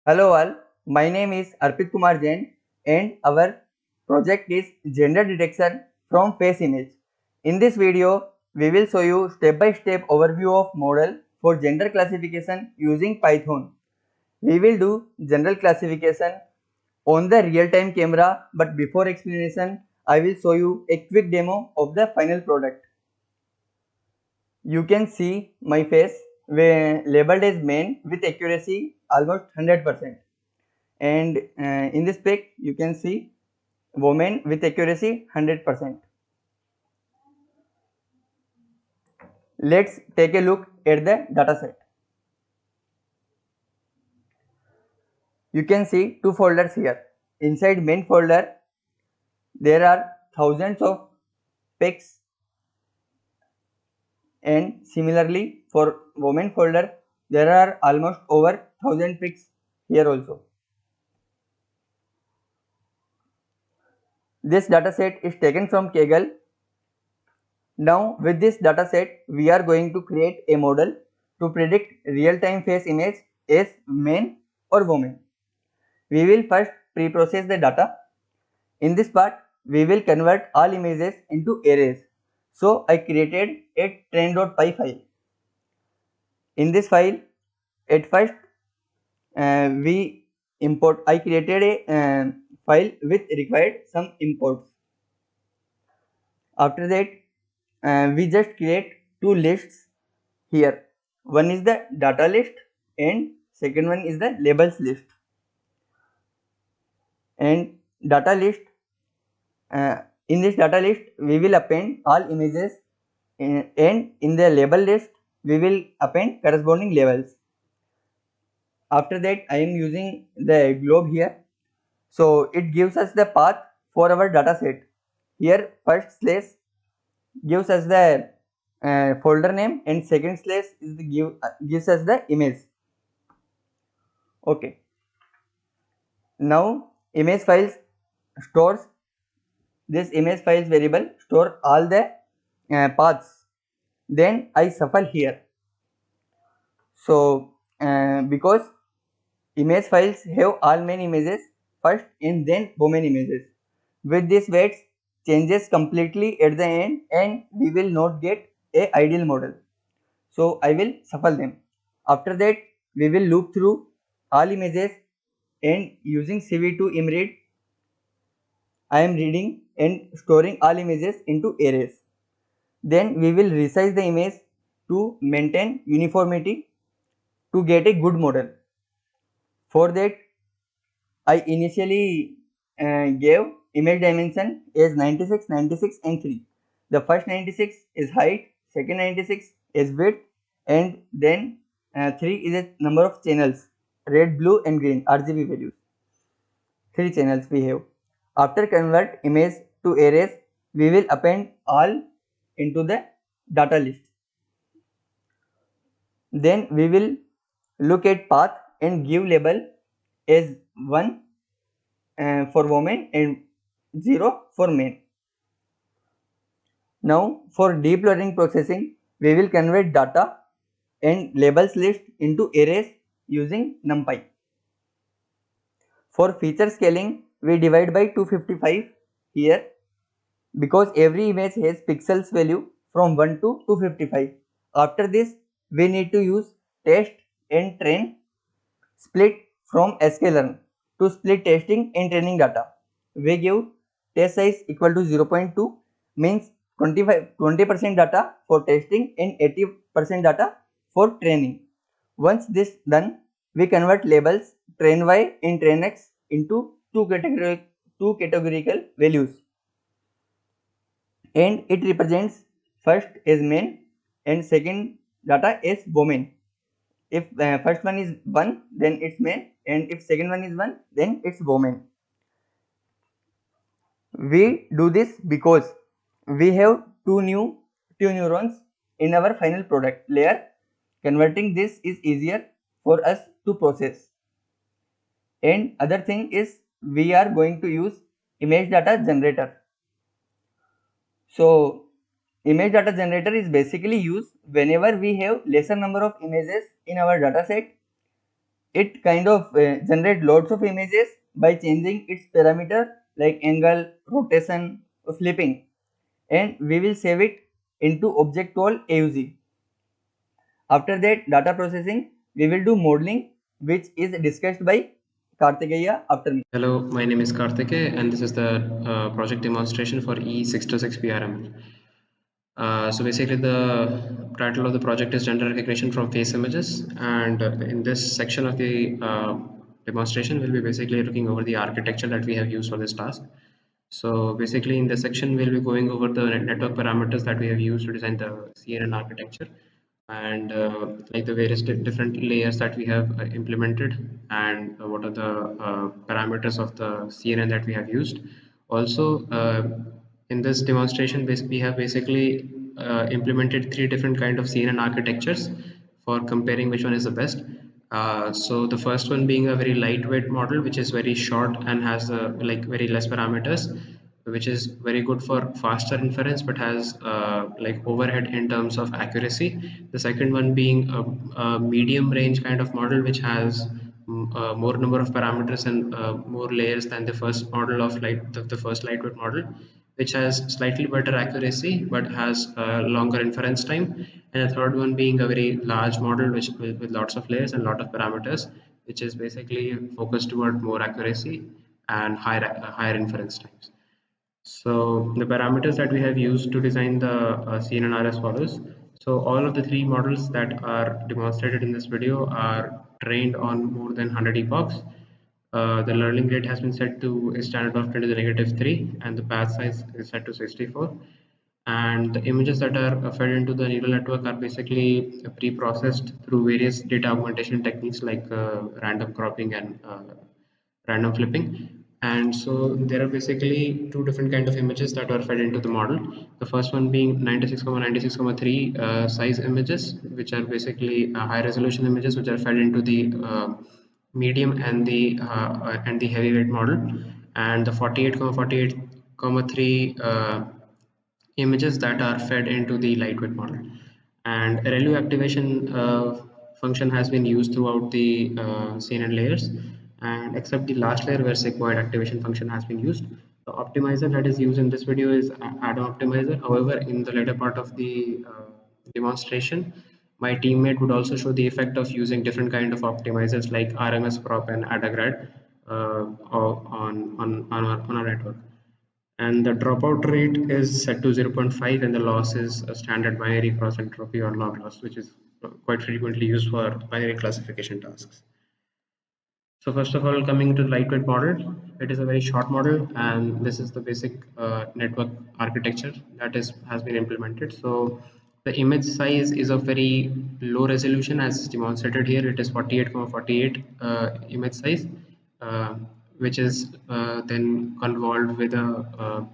Hello all, my name is Arpit Kumar Jain and our project is gender detection from face image. In this video, we will show you step-by-step overview of model for gender classification using Python. We will do general classification on the real-time camera, but before explanation, I will show you a quick demo of the final product. You can see my face labeled as man with accuracy almost 100%. And in this pic you can see woman with accuracy 100%. Let's take a look at the dataset. You can see two folders here. Inside main folder there are thousands of pics, and similarly for woman folder there are almost over 1000 pics here also. This dataset is taken from Kaggle. Now with this dataset we are going to create a model to predict real-time face image as man or woman. We will first pre-process the data. In this part we will convert all images into arrays. So I created a train.py file. In this file at first I created a file with required some imports. After that we just create two lists here. One is the data list and second one is the labels list. And data list, in this data list we will append all images, and in the label list we will append corresponding labels. After that I am using the globe here, so it gives us the path for our data set. Here first slash gives us the folder name and second slash is the gives us the image. Okay, now image files stores, this image files variable store all the paths. Then I shuffle here. So because image files have all men images first and then women images, with this weights changes completely at the end and we will not get a ideal model. So I will shuffle them. After that we will loop through all images and using CV2 imread I am reading and storing all images into arrays. Then we will resize the image to maintain uniformity to get a good model. For that I initially gave image dimension as 96, 96 and 3. The first 96 is height, second 96 is width, and then 3 is a number of channels, red, blue and green RGB values. 3 channels we have. After convert image to arrays, we will append all into the data list. Then we will look at path and give label as 1 for women and 0 for men. Now for deep learning processing, we will convert data and labels list into arrays using NumPy. For feature scaling, we divide by 255 here because every image has pixels value from 1 to 255. After this, we need to use test and train split from sklearn to split testing and training data. We give test size equal to 0.2, means 20% data for testing and 80% data for training. Once this done, we convert labels train y and train x into two categorical values, and it represents first as men and second data as women. If first one is 1, then it's man, and if second one is 1, then it's woman. We do this because we have two neurons in our final product layer. Converting this is easier for us to process. And other thing is we are going to use image data generator. So image data generator is basically used whenever we have lesser number of images in our data set it kind of generate lots of images by changing its parameter like angle, rotation, flipping, and we will save it into object called AUG. After that data processing, we will do modeling, which is discussed by Kartikeya after me. Hello, my name is Karthike, and this is the project demonstration for E626 PRML. So basically, the title of the project is Gender Recognition from Face Images, and in this section of the demonstration, we'll be basically looking over the architecture that we have used for this task. So basically, in this section, we'll be going over the network parameters that we have used to design the CNN architecture, and like the various different layers that we have implemented, and what are the parameters of the CNN that we have used. Also, in this demonstration, we have basically implemented three different kind of CNN architectures for comparing which one is the best. So the first one being a very lightweight model, which is very short and has like very less parameters, which is very good for faster inference, but has like overhead in terms of accuracy. The second one being a medium range kind of model, which has more number of parameters and more layers than the first model of the first lightweight model, which has slightly better accuracy but has longer inference time. And the third one being a very large model, which with lots of layers and lot of parameters, which is basically focused toward more accuracy and higher inference times. So the parameters that we have used to design the CNN are as follows. So all of the three models that are demonstrated in this video are trained on more than 100 epochs. The learning rate has been set to a standard of 10 to the negative 3, and the path size is set to 64. And the images that are fed into the neural network are basically pre-processed through various data augmentation techniques like random cropping and random flipping. And so there are basically two different kind of images that are fed into the model. The first one being 96,96,3 size images, which are basically high resolution images, which are fed into the medium and the heavyweight model, and the 48,48,3 images that are fed into the lightweight model. And ReLU activation function has been used throughout the CNN layers, and except the last layer where sigmoid activation function has been used. The optimizer that is used in this video is Atom Optimizer. However, in the later part of the demonstration, my teammate would also show the effect of using different kind of optimizers like RMS prop and AdaGrad on our network. And the dropout rate is set to 0.5, and the loss is a standard binary cross entropy or log loss, which is quite frequently used for binary classification tasks. So first of all, coming to the lightweight model, it is a very short model, and this is the basic network architecture that has been implemented. So the image size is of very low resolution, as demonstrated here. It is 48,48 image size, uh, which is then convolved with a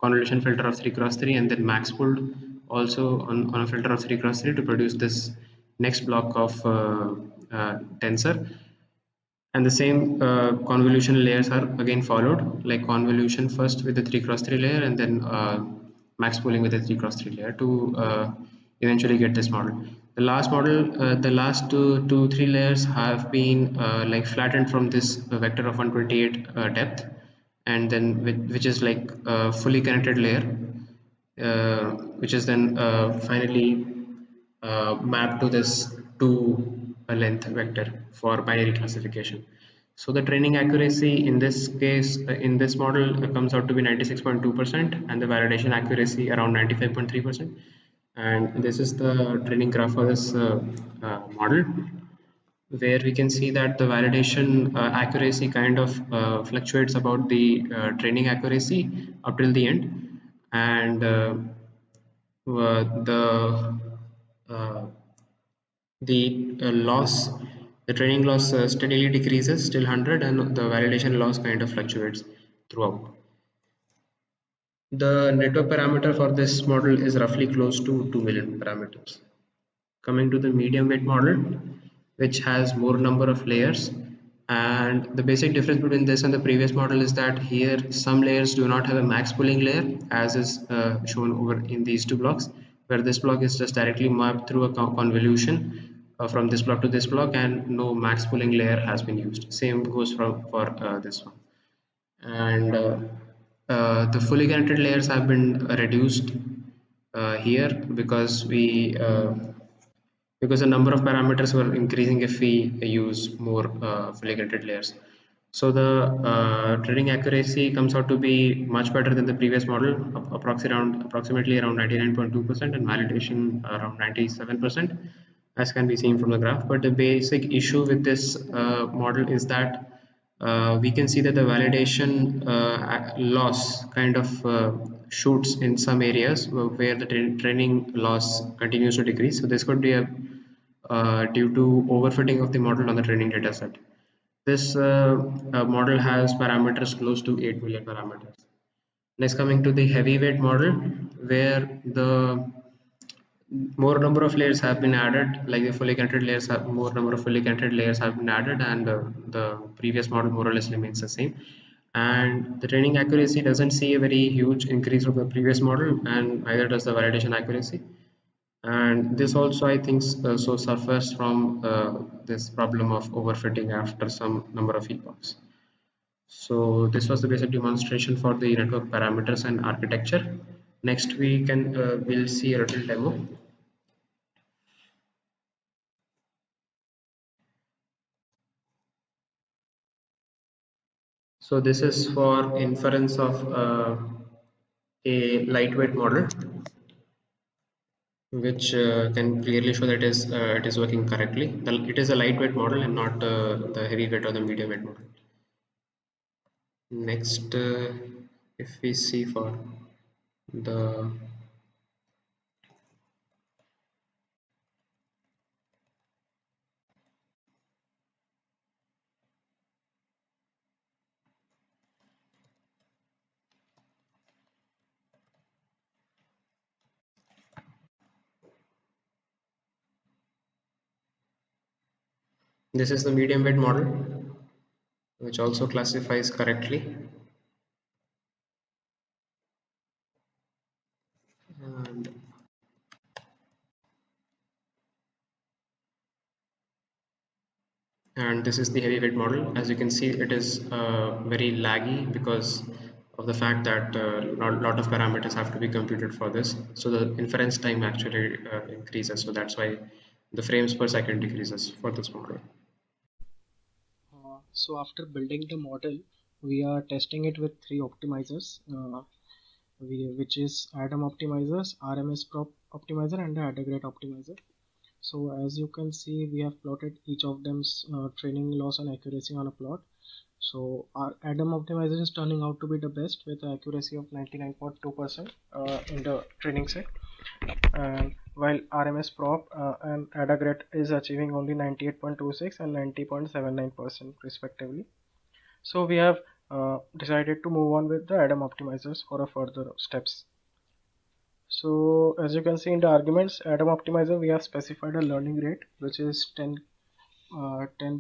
convolution filter of 3 cross 3, and then max pulled also on a filter of 3 cross 3 to produce this next block of tensor. And the same convolution layers are again followed, like convolution first with the 3 cross 3 layer, and then max pooling with the 3 cross 3 layer to eventually get this model. The last model, the last two 3 layers have been like flattened from this vector of 128 depth, and then which is like a fully connected layer, which is then finally mapped to this 2 length vector for binary classification. So the training accuracy in this case, in this model, comes out to be 96.2%, and the validation accuracy around 95.3%. And this is the training graph for this model, where we can see that the validation accuracy kind of fluctuates about the training accuracy up till the end, and the uh, loss, the training loss steadily decreases till 100, and the validation loss kind of fluctuates throughout. The network parameter for this model is roughly close to 2 million parameters. Coming to the medium weight model, which has more number of layers, and the basic difference between this and the previous model is that here some layers do not have a max pooling layer, as is shown over in these two blocks, where this block is just directly mapped through a convolution from this block to this block, and no max pooling layer has been used. Same goes for this one. And the fully connected layers have been reduced here because the number of parameters were increasing if we use more fully connected layers. So the training accuracy comes out to be much better than the previous model, approximately around 99.2%, and validation around 97%, as can be seen from the graph. But the basic issue with this model is that we can see that the validation loss kind of shoots in some areas where the training loss continues to decrease. So this could be due to overfitting of the model on the training data set. This model has parameters close to 8 million parameters. Next, coming to the heavyweight model, where the more number of layers have been added, like the fully connected layers have more number of fully connected layers have been added, and the previous model more or less remains the same. And the training accuracy doesn't see a very huge increase from the previous model, and neither does the validation accuracy. And this also, I think, so suffers from this problem of overfitting after some number of epochs. So this was the basic demonstration for the network parameters and architecture. Next, we'll see a little demo. So this is for inference of a lightweight model, which can clearly show that it is working correctly. It is a lightweight model and not the heavyweight or the medium weight model. Next, if we see for the this is the medium weight model, which also classifies correctly. And this is the heavyweight model. As you can see, it is very laggy because of the fact that a lot of parameters have to be computed for this. So the inference time actually increases. So that's why the frames per second decreases for this model. So after building the model, we are testing it with three optimizers, which is Adam optimizers, RMS prop optimizer, and the Adagret optimizer. So as you can see, we have plotted each of them's training loss and accuracy on a plot. So our Adam optimizer is turning out to be the best with an accuracy of 99.2% in the training set, and while RMS prop and Adagret is achieving only 98.26 and 90.79% respectively. So we have decided to move on with the Adam optimizers for a further steps. So as you can see in the arguments, Adam optimizer, we have specified a learning rate which is 10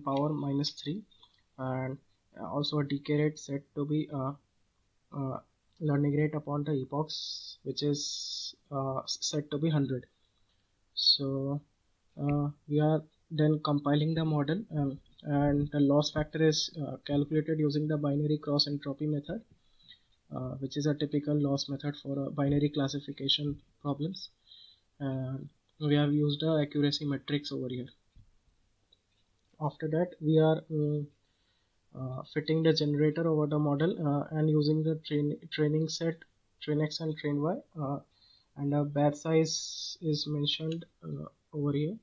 power minus 3, and also a decay rate set to be learning rate upon the epochs, which is set to be 100. So we are then compiling the model, and the loss factor is calculated using the binary cross entropy method, which is a typical loss method for binary classification problems. And we have used the accuracy metrics over here. After that, we are fitting the generator over the model and using the training set trainx and trainy, and the batch size is mentioned over here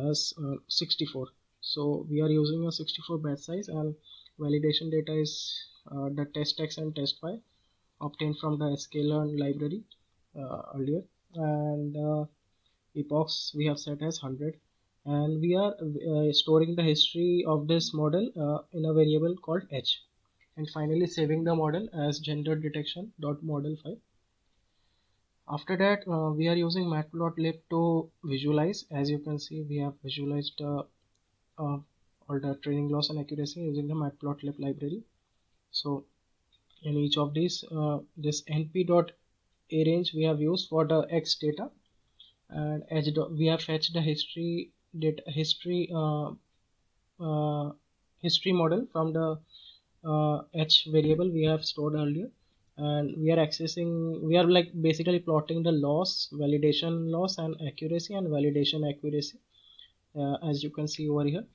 as 64. So we are using a 64 batch size, and validation data is the testx and test_y obtained from the sklearn library earlier, and epochs we have set as 100, and we are storing the history of this model in a variable called h, and finally saving the model as gender detection dot model file. After that, we are using matplotlib to visualize. As you can see, we have visualized all the training loss and accuracy using the matplotlib library. So in each of these, this np.arange we have used for the x data, and we have fetched the history data history model from the h variable we have stored earlier, and we are like basically plotting the loss, validation loss, and accuracy, and validation accuracy, as you can see over here.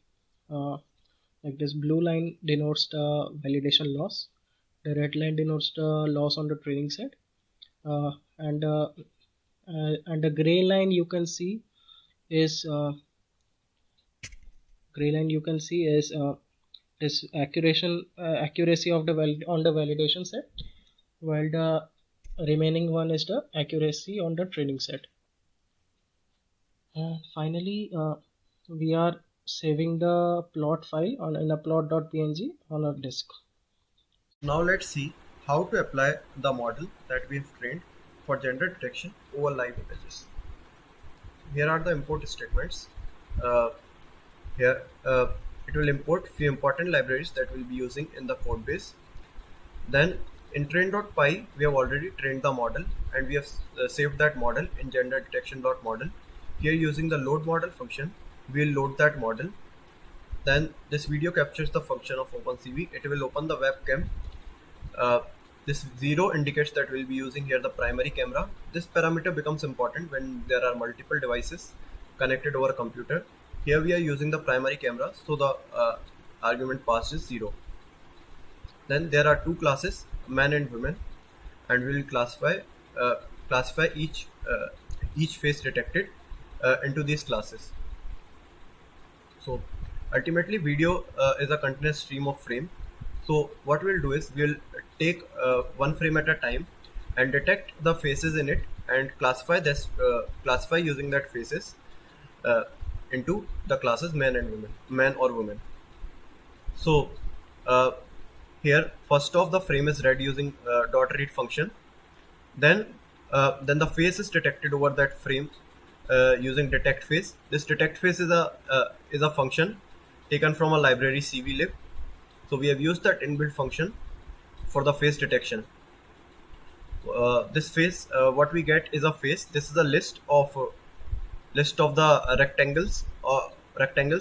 Like this blue line denotes the validation loss, the red line denotes the loss on the training set, uh, and uh, and the gray line you can see is this accuracy of the on the validation set, while the remaining one is the accuracy on the training set. Finally, we are saving the plot file in a plot.png on our disk. Now let's see how to apply the model that we have trained for gender detection over live images. Here are the import statements. Here it will import few important libraries that we'll be using in the code base. Then in train.py we have already trained the model, and we have saved that model in gender detection.model. Here using the load model function, we'll load that model. Then this video captures the function of OpenCV. It will open the webcam. This 0 indicates that we'll be using here the primary camera. This parameter becomes important when there are multiple devices connected over a computer. Here we are using the primary camera, so the argument passed is 0. Then there are two classes, man and women, and we will classify each face detected into these classes. So ultimately video is a continuous stream of frame. So what we'll do is we'll take one frame at a time and detect the faces in it and classify using that faces into the classes man or woman. So here first off the frame is read using .read function. Then the face is detected over that frame using detect face. This detect face is a function taken from a library cvlib. So we have used that inbuilt function for the face detection. This face, what we get is a face. This is a list of the rectangles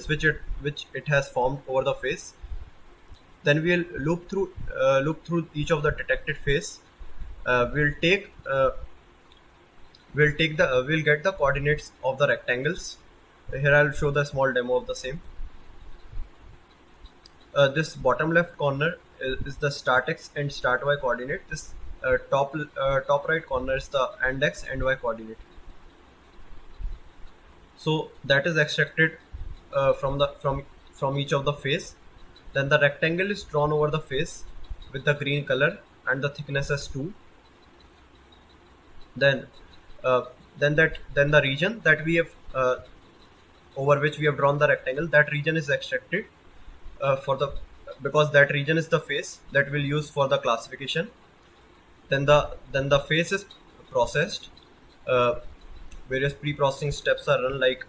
which it has formed over the face. Then we'll loop through each of the detected face. We'll get the coordinates of the rectangles. Here I'll show the small demo of the same. This bottom left corner is the start x and start y coordinate. This top right corner is the end x and y coordinate. So that is extracted from each of the face. Then the rectangle is drawn over the face with the green color and the thickness as 2. Then the region that we have over which we have drawn the rectangle, that region is extracted because that region is the face that we'll use for the classification. Then the face is processed. Various pre-processing steps are run, like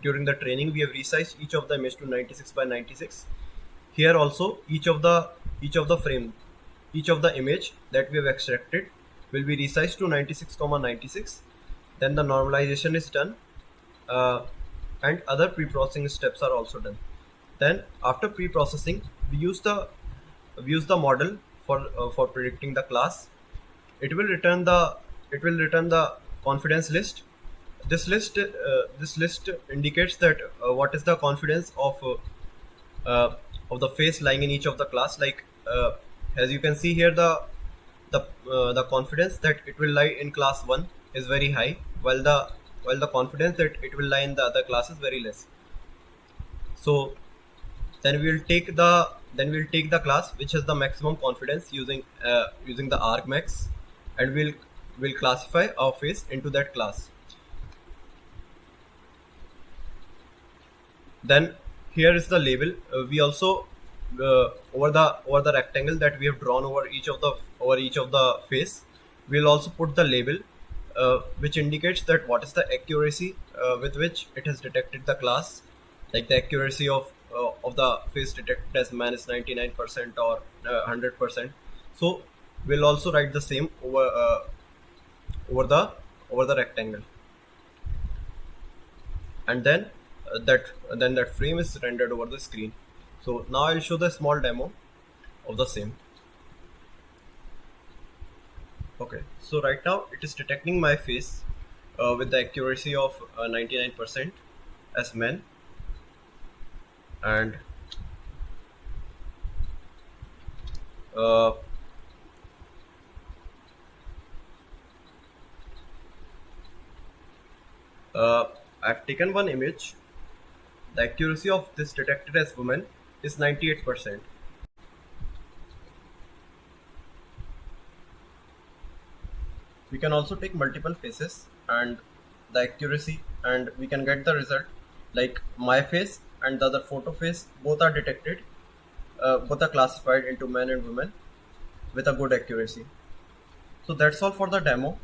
during the training we have resized each of the image to 96 by 96. Here also each of the image that we have extracted will be resized to 96,96. Then the normalization is done, and other pre-processing steps are also done. Then after pre-processing, we use the model for predicting the class. It will return the confidence list. This list indicates that what is the confidence of the face lying in each of the class. Like as you can see here, the confidence that it will lie in class 1 is very high, while the confidence that it will lie in the other class is very less. So then we'll take the class which has the maximum confidence using the argmax, and we'll classify our face into that class. Then here is the label. We also over the rectangle that we have drawn over each of the face, we'll also put the label which indicates that what is the accuracy with which it has detected the class. Like the accuracy of the face detected as man is 99% or 100%. So we'll also write the same over the rectangle. And then that frame is rendered over the screen. So now I'll show the small demo of the same. Okay, so right now it is detecting my face with the accuracy of 99% as men, and uh, I've taken one image. The accuracy of this detected as woman is 98%. We can also take multiple faces and the accuracy, and we can get the result like my face and the other photo face both are detected, both are classified into men and women with a good accuracy. So that's all for the demo.